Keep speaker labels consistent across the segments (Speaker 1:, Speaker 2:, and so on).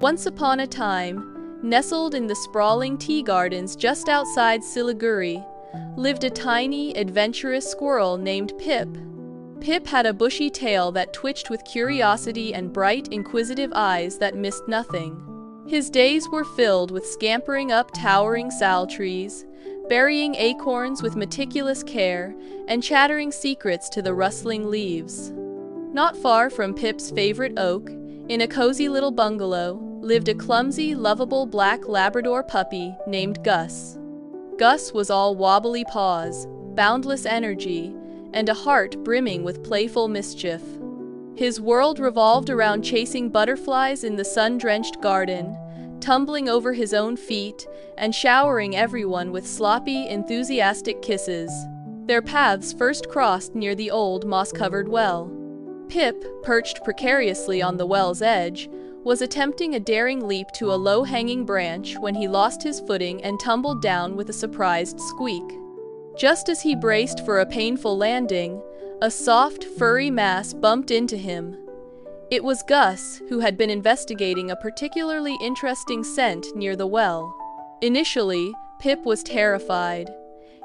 Speaker 1: Once upon a time, nestled in the sprawling tea gardens just outside Siliguri, lived a tiny, adventurous squirrel named Pip. Pip had a bushy tail that twitched with curiosity and bright, inquisitive eyes that missed nothing. His days were filled with scampering up towering sal trees, burying acorns with meticulous care, and chattering secrets to the rustling leaves. Not far from Pip's favorite oak, in a cozy little bungalow, lived a clumsy, lovable black Labrador puppy named Gus. Gus was all wobbly paws, boundless energy, and a heart brimming with playful mischief. His world revolved around chasing butterflies in the sun-drenched garden, tumbling over his own feet, and showering everyone with sloppy, enthusiastic kisses. Their paths first crossed near the old moss-covered well. Pip, perched precariously on the well's edge, was attempting a daring leap to a low-hanging branch when he lost his footing and tumbled down with a surprised squeak. Just as he braced for a painful landing, a soft, furry mass bumped into him. It was Gus, who had been investigating a particularly interesting scent near the well. Initially, Pip was terrified.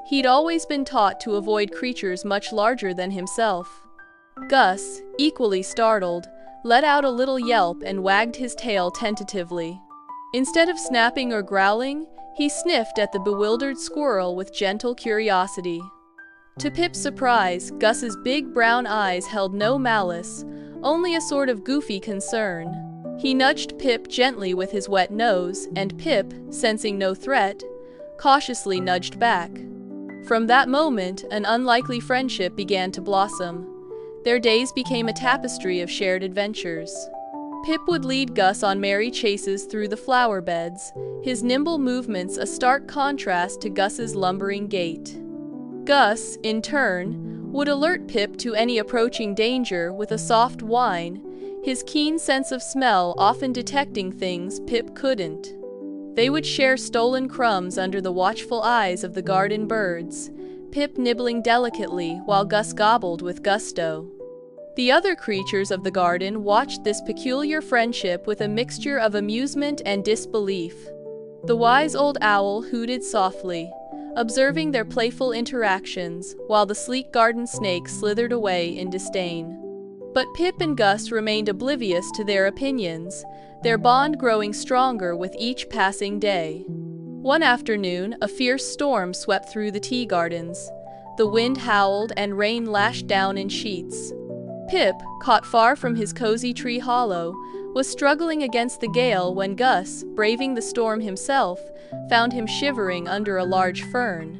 Speaker 1: He'd always been taught to avoid creatures much larger than himself. Gus, equally startled, let out a little yelp and wagged his tail tentatively. Instead of snapping or growling, he sniffed at the bewildered squirrel with gentle curiosity. To Pip's surprise, Gus's big brown eyes held no malice, only a sort of goofy concern. He nudged Pip gently with his wet nose, and Pip, sensing no threat, cautiously nudged back. From that moment, an unlikely friendship began to blossom. Their days became a tapestry of shared adventures. Pip would lead Gus on merry chases through the flower beds, his nimble movements a stark contrast to Gus's lumbering gait. Gus, in turn, would alert Pip to any approaching danger with a soft whine, his keen sense of smell often detecting things Pip couldn't. They would share stolen crumbs under the watchful eyes of the garden birds, Pip nibbling delicately while Gus gobbled with gusto. The other creatures of the garden watched this peculiar friendship with a mixture of amusement and disbelief. The wise old owl hooted softly, observing their playful interactions, while the sleek garden snake slithered away in disdain. But Pip and Gus remained oblivious to their opinions, their bond growing stronger with each passing day. One afternoon, a fierce storm swept through the tea gardens. The wind howled and rain lashed down in sheets. Pip, caught far from his cozy tree hollow, was struggling against the gale when Gus, braving the storm himself, found him shivering under a large fern.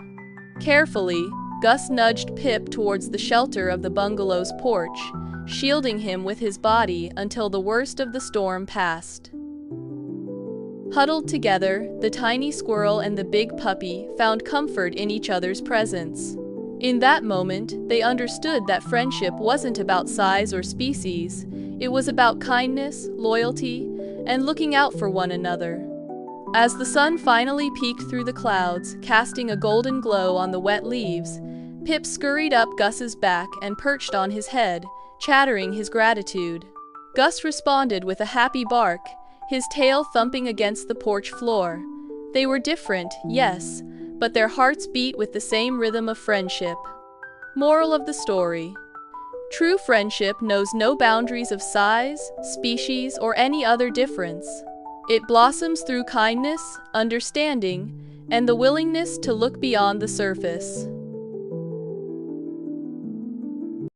Speaker 1: Carefully, Gus nudged Pip towards the shelter of the bungalow's porch, shielding him with his body until the worst of the storm passed. Huddled together, the tiny squirrel and the big puppy found comfort in each other's presence. In that moment, they understood that friendship wasn't about size or species. It was about kindness, loyalty, and looking out for one another. As the sun finally peeked through the clouds, casting a golden glow on the wet leaves, Pip scurried up Gus's back and perched on his head, chattering his gratitude. Gus responded with a happy bark, his tail thumping against the porch floor. They were different, yes, but their hearts beat with the same rhythm of friendship. Moral of the story: true friendship knows no boundaries of size, species, or any other difference. It blossoms through kindness, understanding, and the willingness to look beyond the surface.